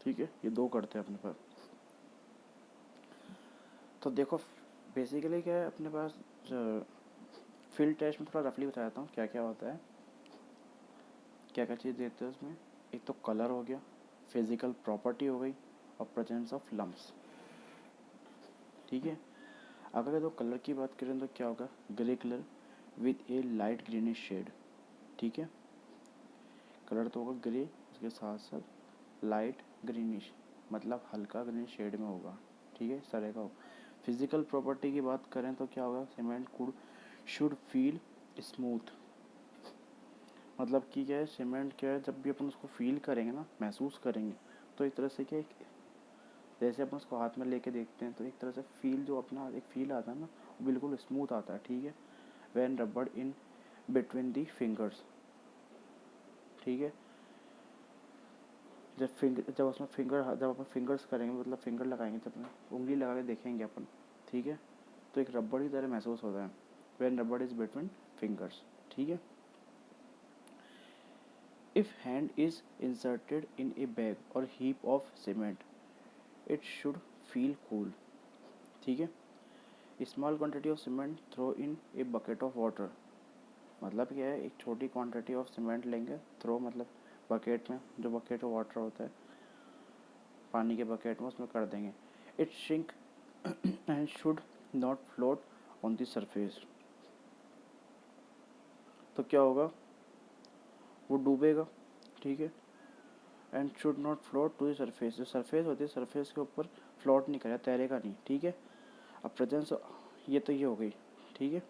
ठीक है, ये 2 करते हैं अपने पास। तो देखो बेसिकली क्या है अपने पास, फील्ड टेस्ट में थोड़ा रफली बता देता हूँ क्या क्या होता है, क्या क्या चीज़ देते हैं उसमें। एक तो कलर हो गया, फिजिकल प्रॉपर्टी हो गई, और प्रेजेंस ऑफ लम्ब्स। ठीक है, अगर तो कलर की बात करें तो क्या होगा, grey colour with a light greenish shade. ठीक है, कलर तो होगा ग्रे, उसके साथ साथ लाइट ग्रीनिश, मतलब हल्का ग्रीन शेड में होगा। ठीक है, इस तरह का हो। फिजिकल प्रॉपर्टी की बात करें तो क्या होगा, cement could should feel smooth. मतलब कि क्या है, सीमेंट क्या है, जब भी अपन उसको फील करेंगे ना, महसूस करेंगे, तो एक तरह से क्या, जैसे अपन उसको हाथ में लेके देखते हैं तो एक तरह से फील, जो अपना एक फील आता है ना, वो बिल्कुल स्मूथ आता है। ठीक है, वैन रबड़ इन बिटवीन दी फिंगर्स। ठीक है, जब उसमें जब अपन फिंगर्स करेंगे, मतलब फिंगर लगाएंगे, जब अपन उंगली लगा के देखेंगे अपन, ठीक है, तो एक रबड़ की तरह महसूस होता है, वैन रबड़ इज बिटवीन फिंगर्स। ठीक है, if hand is inserted in a bag or heap of cement, it should feel cool. ठीक है, small quantity of cement throw in a bucket of water. मतलब क्या है, एक छोटी क्वांटिटी ऑफ सीमेंट लेंगे, थ्रो मतलब बकेट में, जो बकेट ऑफ वाटर होता है, पानी के बकेट में, उसमें कर देंगे। It shrink and should not float on the surface. तो क्या होगा, वो डूबेगा। ठीक है, and should not float to the surface. जो सरफेस होती है, सरफेस के ऊपर फ्लोट नहीं करेगा, तैरेगा नहीं। ठीक है, अब प्रेजेंस, ये तो ये हो गई। ठीक है,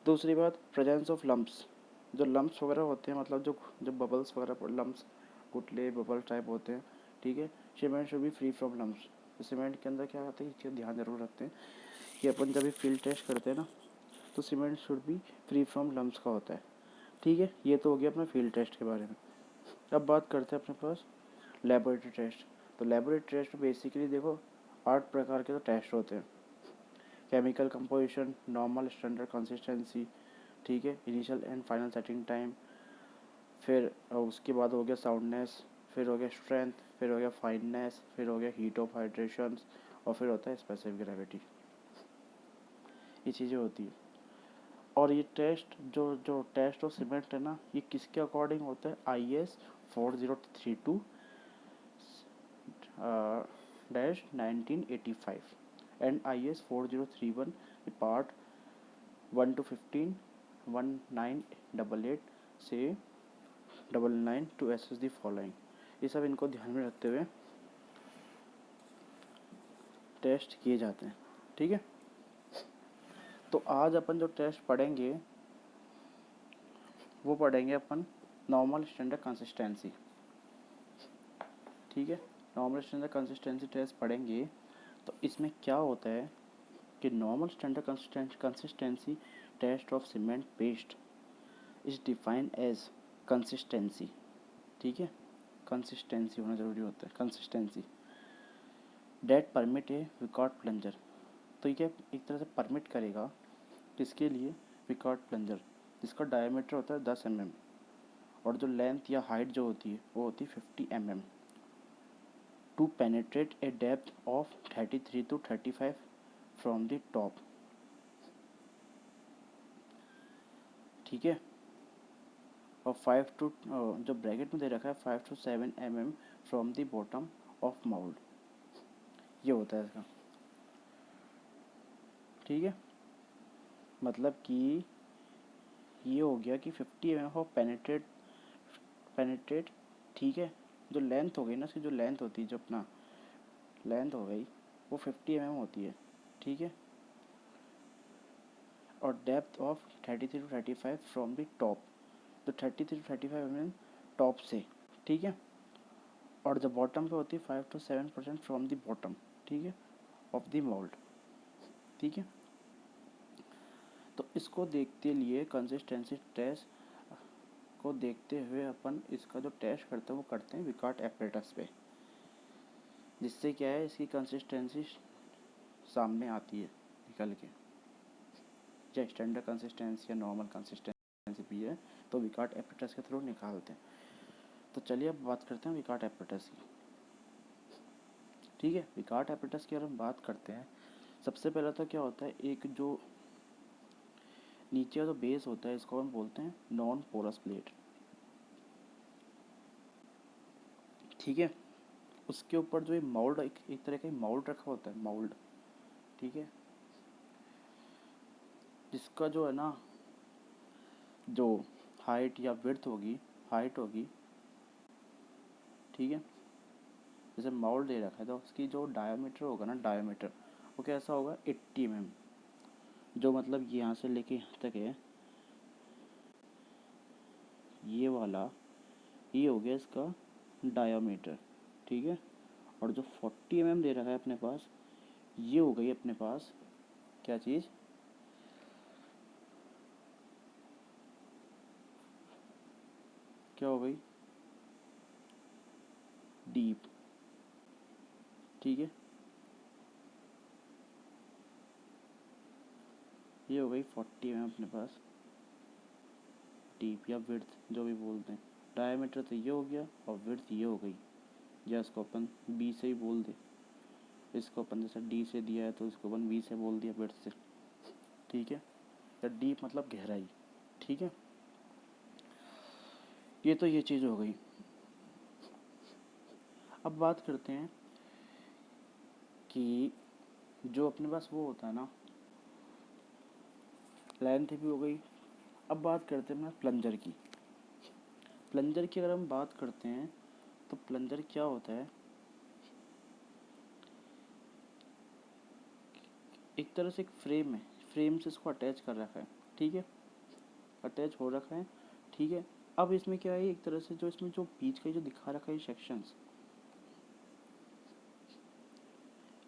दूसरी बात, प्रेजेंस ऑफ लम्प्स। जो लम्प्स वगैरह होते हैं, मतलब जो जो बबल्स वगैरह, लम्प्स, गुटले बबल टाइप होते हैं। ठीक है, cement should be free from lumps. Cement के अंदर क्या होता है, इसका ध्यान जरूर रखते हैं कि अपन जब भी फील्ड टेस्ट करते हैं ना, तो cement should be free from lumps का होता है। ठीक है, ये तो हो गया अपना फील्ड टेस्ट के बारे में। अब बात करते हैं अपने पास लेबोरेटरी टेस्ट। तो लेबोरेटरी टेस्ट बेसिकली देखो 8 प्रकार के तो टेस्ट होते हैं। Chemical composition, normal standard consistency, ठीक है, initial and final setting time, फिर उसके बाद हो गया साउंडनेस, फिर हो गया स्ट्रेंथ, फिर हो गया फाइननेस, फिर हो गया हीट ऑफ हाइड्रेशन, और फिर होता है स्पेसिफिक ग्रेविटी। ये चीज़ें होती है। और ये टेस्ट, जो जो टेस्ट ऑफ सीमेंट है ना, ये किसके अकॉर्डिंग होता है, IS 4032 dash 1985 and IS 4031 part 1 to 15 1988 से 99 टू एसेस दी फॉलोइंग। ये सब इनको ध्यान में रखते हुए टेस्ट किए जाते हैं। ठीक है, तो आज अपन जो टेस्ट पढ़ेंगे वो पढ़ेंगे अपन नॉर्मल स्टैंडर्ड कंसिस्टेंसी। ठीक है, नॉर्मल स्टैंडर्ड कंसिस्टेंसी टेस्ट पढ़ेंगे। तो इसमें क्या होता है कि normal standard consistency test of cement paste is defined as consistency. ठीक है, कंसिस्टेंसी होना ज़रूरी होता है, consistency that permit a Vicat plunger. तो ये एक तरह से परमिट करेगा किसके लिए, विकॉट प्लंजर, जिसका डायमीटर होता है 10 mm, और जो लेंथ या हाइट जो होती है वो होती है 50 mm, to penetrate a depth of 33 to 35 from the top. ठीक है, और 5 to जो ब्रैकेट में दे रखा है 5 to 7 mm from the bottom of mould. ये होता है इसका। ठीक है, मतलब कि ये हो गया कि 50 mm ऑफ पेनेट्रेट। ठीक है, जो लेंथ हो गई ना, इसकी जो लेंथ होती है, जो अपना लेंथ हो गई, वो 50 mm होती है। ठीक है, और depth of 33 to 35 from the top, तो 33 to 35 mm टॉप से। ठीक है, और जो बॉटम पे होती है 5 to 7% फ्रॉम द बॉटम। ठीक है, ऑफ द मोल्ड। ठीक है, तो इसको देखते लिए कंसिस्टेंसी टेस्ट को देखते हुए अपन इसका जो टेस्ट करते हैं वो करते हैं विकॉट एपरेटस पे, जिससे क्या है, इसकी कंसिस्टेंसी सामने आती है निकल के। या स्टैंडर्ड कंसिस्टेंसी या नॉर्मल कंसिस्टेंसी भी है, तो विकॉट एपरेटस के थ्रू निकालते हैं। तो चलिए अब बात करते हैं विकॉट एपरेटस की। ठीक है। विकार्ट एपेटस की अगर हम बात करते हैं, सबसे पहला तो क्या होता है, एक जो नीचे का जो बेस होता है इसको हम बोलते हैं नॉन पोरस प्लेट, ठीक है। उसके ऊपर जो ये माउल्ड, एक तरह का माउल्ड रखा होता है, माउल्ड, ठीक है, जिसका जो है ना, जो हाइट या विड्थ होगी, हाइट होगी, ठीक है, जैसे माउल्ड दे रखा है तो उसकी जो डायमीटर होगा ना, डायमीटर वो कैसा होगा, 80 mm, जो मतलब यहाँ से लेके यहाँ तक है, ये वाला, ये हो गया इसका डायमीटर, ठीक है। और जो 40 mm दे रखा है अपने पास, ये हो गई अपने पास क्या चीज़, क्या हो गई, डीप, ठीक है। ये हो गई 40 mm अपने पास डीप या विड्थ, जो भी बोलते हैं। डायमीटर तो ये हो गया और विड्थ ये हो गई, या इसको अपन बी से ही बोल दे, इसको अपन जैसे डी से दिया है तो इसको अपन बी से बोल दिया, विड्थ से, ठीक है। या डीप मतलब गहराई, ठीक है। ये तो ये चीज़ हो गई। अब बात करते हैं कि जो अपने पास वो होता है ना, लेंथ भी हो गई। अब बात करते हैं अपना प्लंजर की। प्लंजर की अगर हम बात करते हैं तो प्लंजर क्या होता है, एक तरह से एक फ्रेम है, फ्रेम से इसको अटैच कर रखा है, ठीक है, अटैच हो रखा है, ठीक है। अब इसमें क्या है, एक तरह से जो इसमें जो बीच का जो दिखा रखा है सेक्शंस,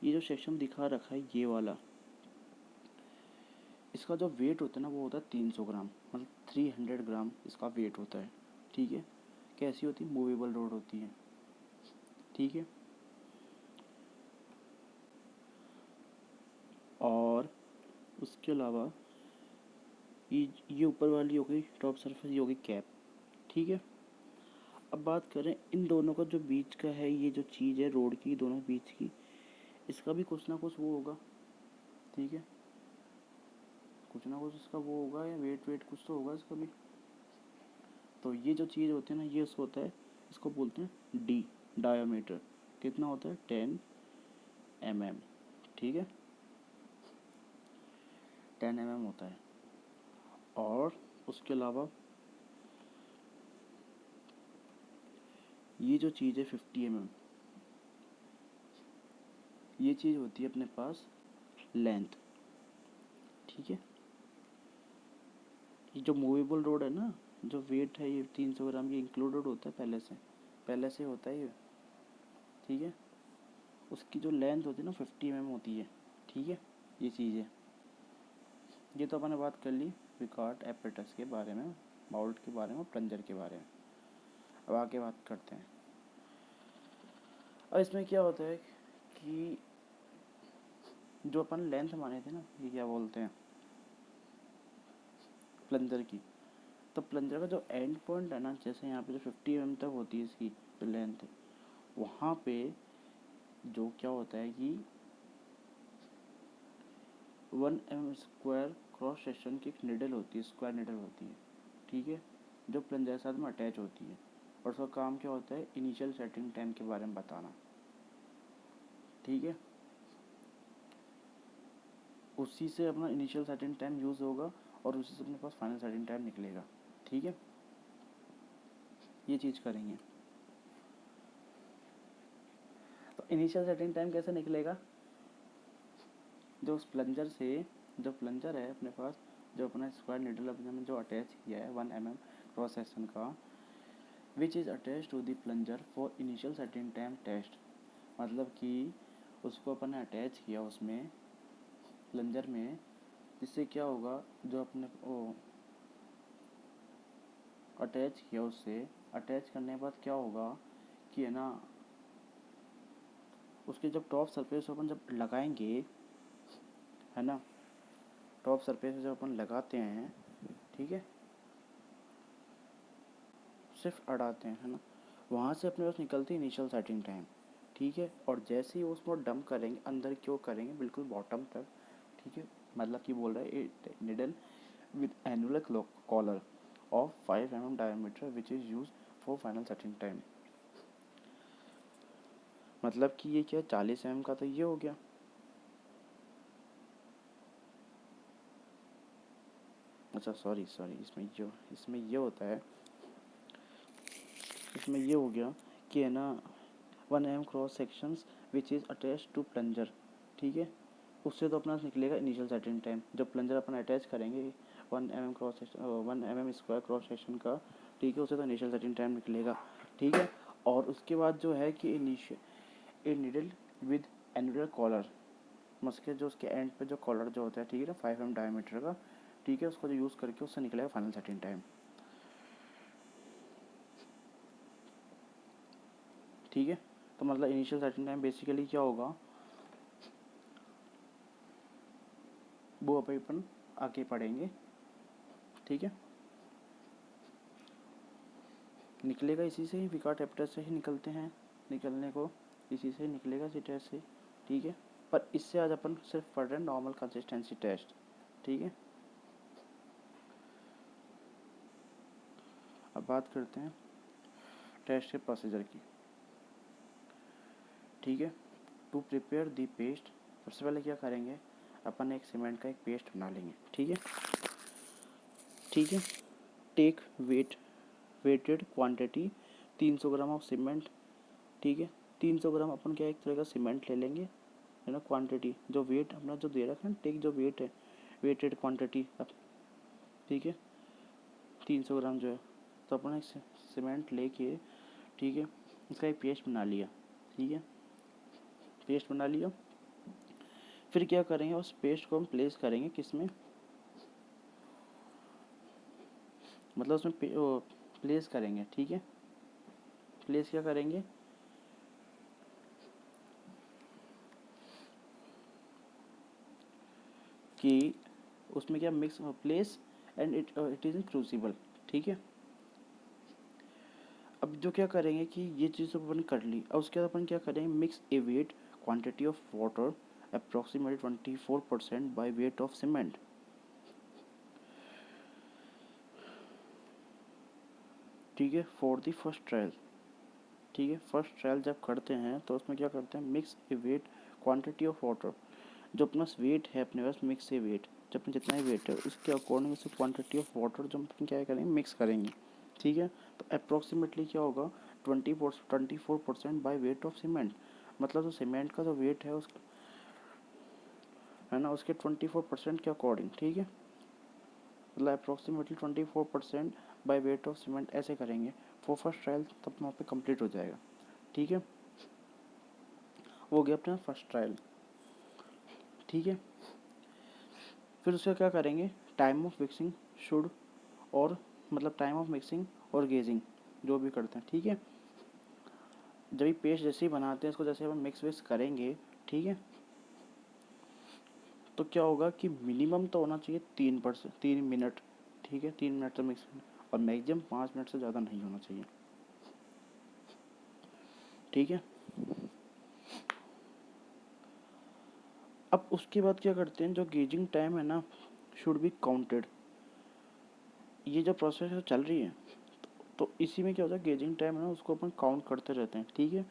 ये जो सेक्शन दिखा रखा है ये वाला, इसका जो वेट होता है ना वो होता है 300 ग्राम, मतलब 300 ग्राम इसका वेट होता है, ठीक है। कैसी होती है, मूवेबल रोड होती है, ठीक है। और उसके अलावा ये ऊपर वाली हो गई टॉप सरफेस, ये हो गई कैप, ठीक है। अब बात करें इन दोनों का जो बीच का है, ये जो चीज़ है रोड की दोनों बीच की, इसका भी कुछ ना कुछ वो होगा, ठीक है, कुछ ना कुछ इसका वो होगा, या वेट वेट कुछ तो होगा इसका भी। तो ये जो चीज़ होती है ना, ये उसको होता है, इसको बोलते हैं डी, डायमीटर। कितना होता है, 10 mm, ठीक है, 10 mm होता है। और उसके अलावा ये जो चीज़ है 50 mm, ये चीज़ होती है अपने पास लेंथ, ठीक है। ये जो मूवेबल रोड है ना, जो वेट है ये 300 ग्राम, ये इंक्लूडेड होता है पहले से होता है ये, ठीक है। उसकी जो लेंथ होती है ना 50 mm होती है, ठीक है। ये चीज़ है, ये तो अपन ने बात कर ली विकार्ट एपेटस के बारे में, बाउल्ट के बारे में, प्लंजर के बारे में। अब आगे बात करते हैं। अब इसमें क्या होता है कि जो अपन लेंथ माने थे ना, ये क्या बोलते हैं, प्लंजर की, तो प्लंजर का जो एंड पॉइंट है ना, जैसे यहाँ पे जो 50 mm तक होती है इसकी जो लेंथ है, वहाँ पे जो क्या होता है कि 1 mm² क्रॉस सेक्शन की एक निडल होती है, स्क्वायर निडल होती है, ठीक है, जो प्लंजर के साथ में अटैच होती है। और उसका काम क्या होता है, इनिशियल सेटिंग टाइम के बारे में बताना, ठीक है। उसी से अपना इनिशियल सेटिंग टाइम यूज़ होगा और उसी से अपने पास फाइनल सेटिंग टाइम निकलेगा, ठीक है। ये चीज़ करेंगे। तो इनिशियल सेटिंग टाइम कैसे निकलेगा, जो उस प्लंजर से, जो प्लंजर है अपने पास, जो अपना स्क्वायर निडल अपने में जो अटैच किया है 1 mm क्रॉस सेक्शन का, which is attach to the plunger for initial setting time test, मतलब कि उसको अपन ने अटैच किया उसमें प्लंजर में, जिससे क्या होगा, जो अपने वो अटैच किया उससे, अटैच करने के बाद क्या होगा कि है ना, उसके जब टॉप सरफेस अपन जब लगाएंगे, है ना, टॉप सरफेस जब अपन लगाते हैं, ठीक है, सिर्फ अड़ाते हैं, है ना, वहाँ से अपने पास निकलती है इनिशियल सेटिंग टाइम, ठीक है। और जैसे ही उसको डंप करेंगे अंदर क्यों करेंगे, बिल्कुल बॉटम तक, ठीक है। मतलब कि बोल रहा है a needle with annular collar of 5 mm diameter which is use for final setting time. मतलब कि ये क्या 40 mm का तो ये हो गया। अच्छा सॉरी सॉरी, इसमें ये होता है, इसमें ये हो गया कि है ना 1 mm cross sections which is attach to plunger, ठीक है। उससे तो अपना निकलेगा इनिशियल सेटिंग टाइम, जब प्लंजर अपन अटैच करेंगे 1 mm cross section 1 mm square cross section का, ठीक है, उससे तो इनिशियल सेटिंग टाइम निकलेगा, ठीक है। और उसके बाद जो है कि initial a needle with annular collar, मस्के जो उसके एंड पे जो कॉलर जो होता है, ठीक है ना, 5 mm डायमीटर का, ठीक है, उसको जो यूज़ करके उससे निकलेगा फाइनल सेटिंग टाइम, ठीक है। तो मतलब इनिशियल सेटिंग टाइम बेसिकली क्या होगा वो अपन आगे पढ़ेंगे, ठीक है। निकलेगा इसी से ही, विकार्ट एप्टर से ही निकलते हैं, निकलने को इसी से ही निकलेगा, इसी टेस्ट से, ठीक है। पर इससे आज अपन सिर्फ पढ़ रहे हैं नॉर्मल कंसिस्टेंसी टेस्ट, ठीक है। अब बात करते हैं टेस्ट के प्रोसीजर की, ठीक है। टू प्रिपेयर दी पेस्ट, सबसे पहले क्या करेंगे अपन एक सीमेंट का एक पेस्ट बना लेंगे, ठीक है, ठीक है। Take weighted quantity 300 gram of cement, ठीक है। 300 ग्राम अपन क्या एक तरह का सीमेंट ले लेंगे, है ना। क्वांटिटी जो वेट अपना जो दे रखा है, टेक जो वेट है, वेटेड क्वांटिटी, ठीक है, 300 ग्राम जो है, तो अपन एक सीमेंट लेके, ठीक है, इसका एक पेस्ट बना लिया, ठीक है, पेस्ट बना लिया। फिर क्या करेंगे, उस पेस्ट को हम प्लेस करेंगे किस में, मतलब उसमें प्लेस करेंगे, ठीक है। प्लेस क्या करेंगे कि उसमें क्या mix place and it is in crucible, ठीक है। अब जो क्या करेंगे कि ये चीज़ अपन कर ली, अब उसके बाद अपन क्या करेंगे, mix A wait quantity of water approximately 24% by weight of cement, ठीक है, फॉर द फर्स्ट ट्रायल, ठीक है। फर्स्ट ट्रायल जब करते हैं तो उसमें क्या करते हैं, mix A wait quantity of water, जो अपना वेट है अपने पास, मिक्स ए वेट, जब अपने जितना ही वेट है उसके अकॉर्डिंग से क्वांटिटी ऑफ वाटर जो अपन क्या करेंगे मिक्स करेंगे, ठीक है। तो अप्रॉक्सीमेटली क्या होगा 24% बाय वेट ऑफ सीमेंट, मतलब जो सीमेंट का जो वेट है उस, है ना, उसके 24% के अकॉर्डिंग, ठीक है। मतलब approximately 24% by weight of cement ऐसे करेंगे फॉर फर्स्ट ट्रायल, तब वहाँ पे कंप्लीट हो जाएगा, ठीक है। वो गया अपना फर्स्ट ट्रायल, ठीक है। फिर उसका क्या करेंगे, टाइम ऑफ मिक्सिंग शुड, और मतलब टाइम ऑफ मिक्सिंग और गेजिंग जो भी करते हैं, ठीक है। जब भी पेस्ट जैसे ही बनाते हैं इसको, जैसे हम मिक्स विक्स करेंगे, ठीक है, तो क्या होगा कि मिनिमम तो होना चाहिए 3 मिनट, ठीक है, 3 मिनट तक मिक्स, और मैक्सिमम 5 मिनट से ज़्यादा नहीं होना चाहिए, ठीक है। अब उसके बाद क्या करते हैं, जो गेजिंग टाइम है ना शुड बी काउंटेड, ये जो प्रोसेस है चल रही है, तो इसी में क्या होता है गेजिंग टाइम है ना उसको अपन काउंट करते रहते हैं, ठीक है,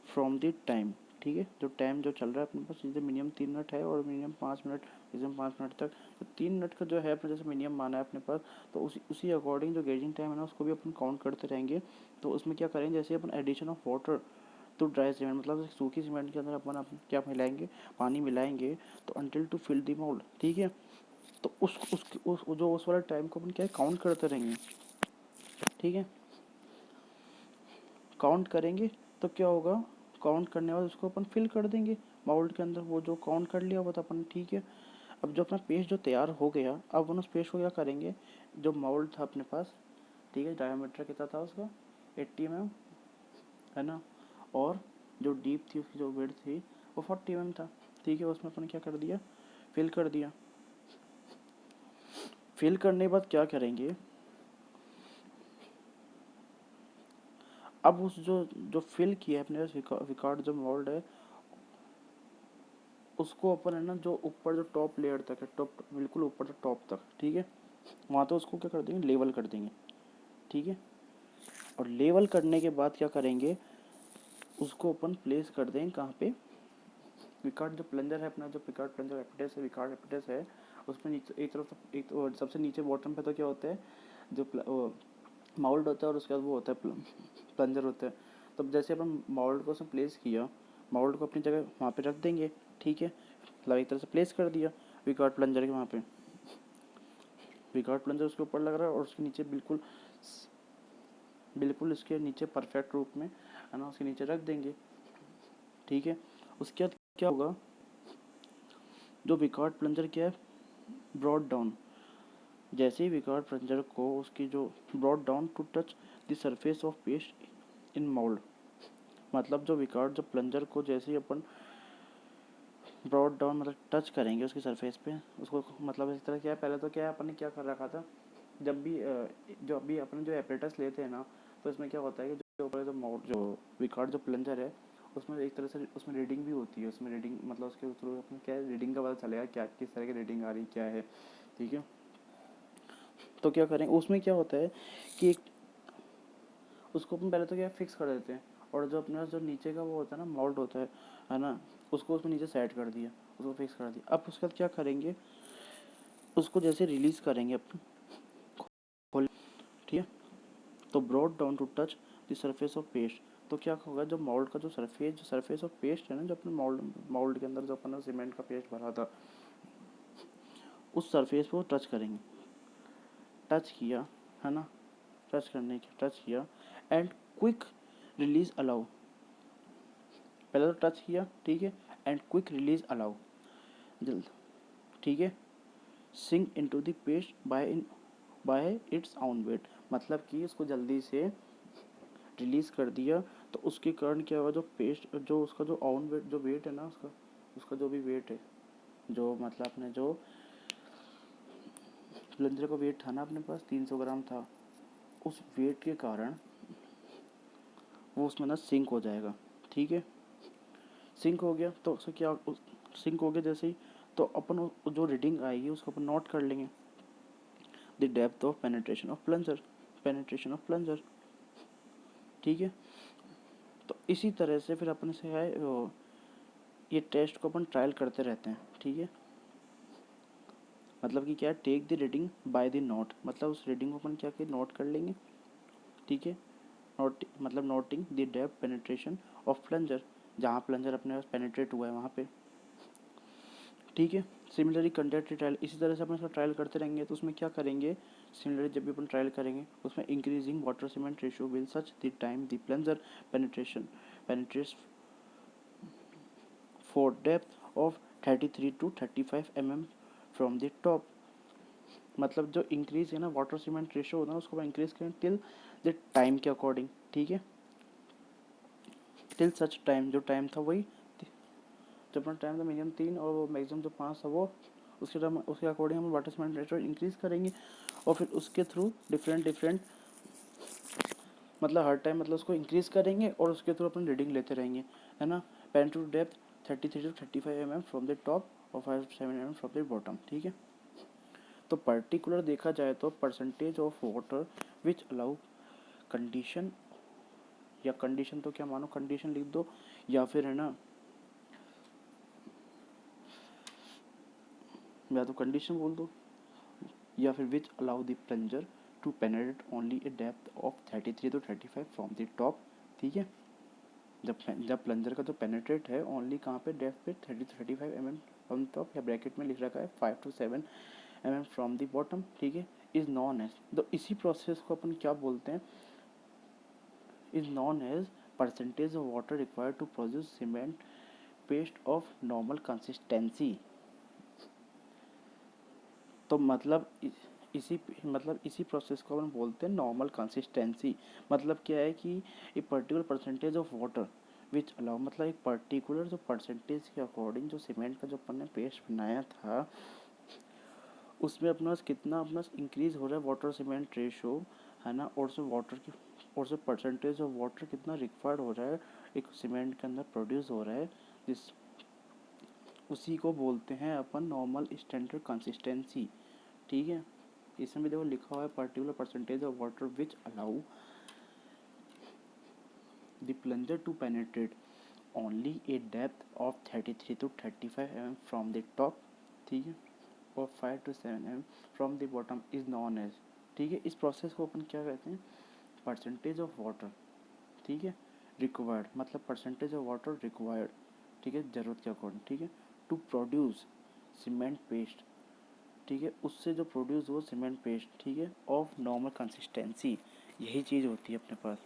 फ्रॉम द टाइम, ठीक है, जो टाइम जो चल रहा है अपने पास, जैसे मिनिमम 3 मिनट है और मिनिमम 5 मिनट, मिनिमम 5 मिनट तक, तो 3 मिनट का जो है अपने जैसे मिनिमम माना है अपने पास, तो उसी अकॉर्डिंग जो गेजिंग टाइम है ना उसको भी अपन काउंट करते रहेंगे। तो उसमें क्या करेंगे, जैसे अपन एडिशन ऑफ वाटर तो ड्राई सीमेंट, मतलब सूखी सीमेंट के अंदर अपन क्या मिलाएंगे, पानी मिलाएंगे, तो until to fill the mould, ठीक है। तो उस वाला टाइम को अपन क्या काउंट करते रहेंगे, ठीक है, काउंट करेंगे। तो क्या होगा, काउंट करने के बाद उसको अपन फिल कर देंगे बाउल के अंदर, वो जो काउंट कर लिया वो तो अपन, ठीक है। अब जो अपना पेस्ट जो तैयार हो गया, अब अपन उस पेस्ट को क्या करेंगे, जो माउल्ड था अपने पास, ठीक है, डायमीटर कितना था उसका 80 mm, है ना, और जो डीप थी उसकी जो विड्थ थी वो 40 mm था, ठीक है। उसमें अपन क्या कर दिया, फिल कर दिया। फिल करने के बाद क्या करेंगे, अब उस जो जो फिल किया है अपने विकार्ड जो मोल्ड है, उसको अपन है ना जो ऊपर जो टॉप लेयर तक है, टॉप बिल्कुल ऊपर से टॉप तक, ठीक है, वहाँ तो उसको क्या कर देंगे, लेवल कर देंगे, ठीक है। और लेवल करने के बाद क्या करेंगे, उसको अपन प्लेस कर देंगे कहाँ पे, विकार्ड जो प्लंजर है अपना, जो विकार्ड प्लंजर एपिटेस है, विकार्ड एपिटेस है, उसमें नीचे एक तरफ एक तो सबसे नीचे बॉटम पे तो क्या होता है, जो माउल्ड होता है और उसके बाद वो होता है प्लंजर होता है। तब जैसे अपन माउल्ड को उसमें प्लेस किया, माउल्ड को अपनी जगह वहाँ पे रख देंगे, ठीक है, मतलब एक तरह से प्लेस कर दिया विकार्ड प्लंजर के वहाँ पे, विकार्ड प्लंजर उसके ऊपर लग रहा है और उसके नीचे बिल्कुल बिल्कुल इसके नीचे परफेक्ट रूप में है ना, उसके नीचे रख देंगे, ठीक है। उसके बाद क्या होगा, जो विकार्ड प्लंजर क्या है, ब्रॉड डाउन, जैसे ही विकार्ड प्लंजर को उसकी जो brought down to touch the surface of paste in mould, मतलब जो विकार्ड जो प्लंजर को जैसे ही अपन ब्रॉड डाउन मतलब टच करेंगे उसकी सरफेस पे, उसको मतलब इस तरह क्या है, पहले तो क्या है अपन ने क्या कर रखा था, जब भी अपन जो एपरेटस लेते हैं ना, तो इसमें क्या होता है कि जो विकार्ड जो प्लंजर है, उसमें एक तरह से उसमें रीडिंग भी होती है, उसमें रीडिंग मतलब उसके थ्रू अपने क्या है, रीडिंग का पता चलेगा क्या किस तरह की रीडिंग आ रही क्या है, ठीक है। तो क्या करें, उसमें क्या होता है कि उसको अपन पहले तो क्या फिक्स कर देते हैं, और जो अपना जो नीचे का वो होता है ना, मोल्ड होता है ना, उसको उसमें नीचे सेट कर दिया, उसको फिक्स कर दिया। अब उसके बाद क्या करेंगे, उसको जैसे रिलीज करेंगे अपन खोल, ठीक है, तो brought down to touch the surface of paste, तो क्या होगा, जो मोल्ड का जो सरफेस ऑफ पेस्ट है ना, जो अपने मोल्ड के अंदर जो अपन ने सीमेंट का पेस्ट भरा था, उस सरफेस को टच करेंगे, टच किया है ना, टच किया एंड क्विक रिलीज अलाउ, पहले तो टच किया, ठीक है, एंड क्विक रिलीज अलाउ, जल्द, ठीक है, sink into the paste by its own weight, मतलब कि उसको जल्दी से रिलीज कर दिया, तो उसके कारण क्या हुआ, जो पेस्ट जो उसका जो ऑन वेट जो वेट है ना, उसका उसका जो भी वेट है, जो मतलब अपने जो प्लंजर का वेट था ना अपने पास 300 ग्राम था, उस वेट के कारण वो उसमें ना सिंक हो जाएगा, ठीक है। सिंक हो गया तो उससे क्या, सिंक हो गया जैसे ही, तो अपन जो रीडिंग आएगी उसको अपन नोट कर लेंगे, the depth of penetration of plunger, ठीक है। तो इसी तरह से फिर अपन से है ये टेस्ट को अपन ट्रायल करते रहते हैं, ठीक है। मतलब कि क्या, take the reading by the note, मतलब उस रीडिंग को अपन क्या कि नोट कर लेंगे, ठीक है। नोट मतलब noting the depth penetration of plunger, जहाँ प्लंजर अपने पास पेनिट्रेट हुआ है वहाँ पे, ठीक है। सिमिलरली कंडक्ट ट्रायल, इसी तरह से अपन इसका ट्रायल करते रहेंगे, तो उसमें क्या करेंगे, सिमिलरली जब भी अपन ट्रायल करेंगे उसमें increasing water cement ratio will such the time the plunger penetrates for depth of 33 to 35 mm from the top, मतलब जो इंक्रीज है ना वाटर सीमेंट रेशियो होता है उसको इंक्रीज करें टिल द टाइम के अकॉर्डिंग, ठीक है, टिल सच टाइम, जो टाइम था वही, जो अपना टाइम था मिनिमम 3 और वो मैक्सिमम जो 5 था वो, उसके अकॉर्डिंग हम वाटर सीमेंट रेशियो इंक्रीज करेंगे, और फिर उसके थ्रू डिफरेंट मतलब हर टाइम मतलब उसको इंक्रीज करेंगे और उसके थ्रू अपन रीडिंग लेते रहेंगे, है ना। Pen to depth 33 to 35 mm from the top और 5 to 7 mm from the bottom, ठीक है। तो पर्टिकुलर देखा जाए तो percentage of water which allow condition, या कंडीशन तो क्या मानो कंडीशन लिख दो, या फिर है ना, या तो कंडीशन बोल दो, या फिर which allow the plunger to penetrate only a depth of 33 to 35 from the top, ठीक है। जब प्लंजर का जो पेनेट्रेट है ओनली कहाँ पे, डेप्थ पे 30 to 35 mm फ्रॉम टॉप, या ब्रैकेट में लिख रखा है 5 to 7 mm from the bottom, ठीक है, इज नॉन एज, तो इसी प्रोसेस को अपन क्या बोलते हैं, is known as percentage of water required to produce cement paste of normal consistency, तो इसी प्रोसेस को अपन बोलते हैं नॉर्मल कंसिस्टेंसी, मतलब क्या है कि एक particular percentage of water which allow, मतलब एक पर्टिकुलर जो परसेंटेज के अकॉर्डिंग जो सीमेंट का जो अपन ने पेस्ट बनाया था उसमें अपना कितना अपना इंक्रीज हो रहा है वाटर सीमेंट रेशो, है ना, और उसमें वाटर की और जो परसेंटेज ऑफ वाटर कितना रिक्वायर्ड हो रहा है एक सीमेंट के अंदर प्रोड्यूस हो रहा है, जिस उसी को बोलते हैं अपन नॉर्मल स्टैंडर्ड कंसिस्टेंसी। ठीक है, इसमें भी देखो लिखा हुआ है particular percentage of water which allow the plunger to penetrate only a depth of 33 to 35 mm from the top. ठीक है, और 5 to 7 mm from the bottom is known as. ठीक है, इस प्रोसेस को अपन क्या कहते हैं, परसेंटेज ऑफ वाटर। ठीक है, रिक्वायर्ड मतलब परसेंटेज ऑफ वाटर रिक्वायर्ड। ठीक है, ज़रूरत के अकॉर्डिंग। ठीक है, टू प्रोड्यूस सीमेंट पेस्ट। ठीक है, उससे जो प्रोड्यूस हो सीमेंट पेस्ट। ठीक है, ऑफ नॉर्मल कंसिस्टेंसी, यही चीज़ होती है अपने पास।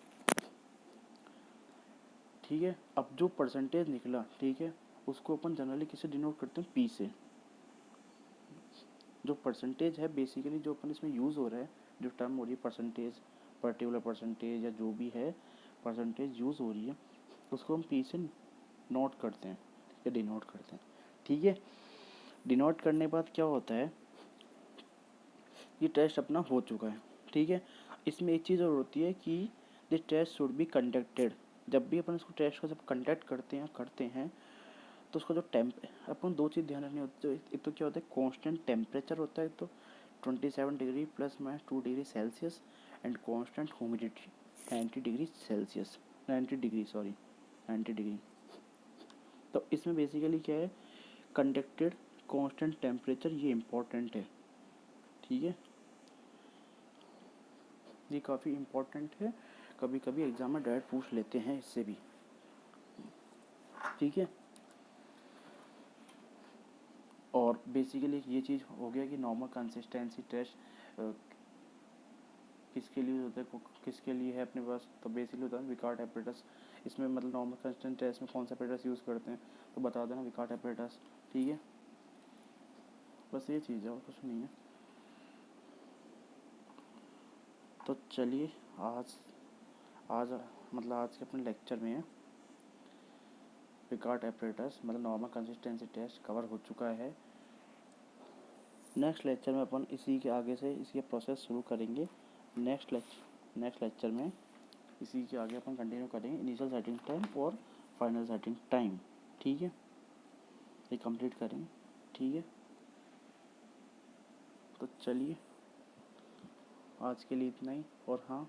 ठीक है, अब जो परसेंटेज निकला, ठीक है, उसको अपन जनरली किसे डिनोट करते हैं, पी से। जो परसेंटेज है बेसिकली जो अपन इसमें यूज़ हो रहा है, जो टर्म हो रही है परसेंटेज, पर्टिकुलर परसेंटेज या जो भी है परसेंटेज यूज़ हो रही है, उसको हम पी से नोट करते हैं या डिनोट करते हैं। ठीक है, डिनोट करने के बाद क्या होता है, ये टेस्ट अपना हो चुका है। ठीक है, इसमें एक चीज़ और होती है कि this test should be conducted. जब भी अपन इसको टेस्ट को जब कंडक्ट करते हैं तो उसका जो अपन दो चीज़ ध्यान रखनी होती है। एक तो क्या होता है, कांस्टेंट टेम्परेचर होता है, तो 27 degree +- 2 degree Celsius, and constant humidity 90 degree Celsius, 90 degree. तो इसमें बेसिकली क्या है, कंडक्टेड कांस्टेंट टेम्परेचर, ये इम्पोर्टेंट है। ठीक है, ये काफ़ी इम्पोर्टेंट है, कभी कभी एग्जाम में डायरेक्ट पूछ लेते हैं इससे भी। ठीक है, और बेसिकली ये चीज़ हो गया कि नॉर्मल कंसिस्टेंसी टेस्ट किसके लिए होता है, किसके लिए है अपने पास, तो बेसिकली होता है विकार्ट एपरेटस। इसमें मतलब नॉर्मल कंसिस्टेंसी टेस्ट में कौन सा एपरेटस यूज़ करते हैं, तो बता देना विकार्ट एपरेटस। ठीक है, बस ये चीज़ है और कुछ नहीं है। तो चलिए आज आज मतलब आज के अपने लेक्चर में विकार्ट एपरेटस मतलब नॉर्मल कंसिस्टेंसी टेस्ट कवर हो चुका है। नेक्स्ट लेक्चर में अपन इसी के आगे से इसकी प्रोसेस शुरू करेंगे। नेक्स्ट लेक्चर में इसी के आगे अपन कंटिन्यू करेंगे इनिशियल सेटिंग टाइम और फाइनल सेटिंग टाइम। ठीक है, ये कंप्लीट करेंगे। ठीक है, तो चलिए आज के लिए इतना ही। और हाँ,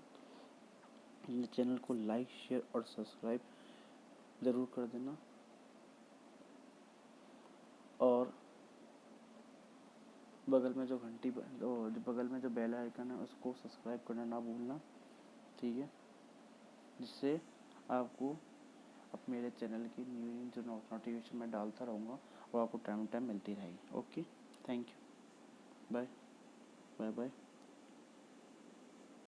चैनल को लाइक शेयर और सब्सक्राइब ज़रूर कर देना, और बगल में जो घंटी जो बगल में जो बेल आइकन है उसको सब्सक्राइब करना ना भूलना। ठीक है, जिससे आपको अब मेरे चैनल की न्यू जो नोटिफिकेशन मैं डालता रहूँगा वो आपको टाइम टाइम मिलती रहेगी। Okay, thank you, bye bye bye.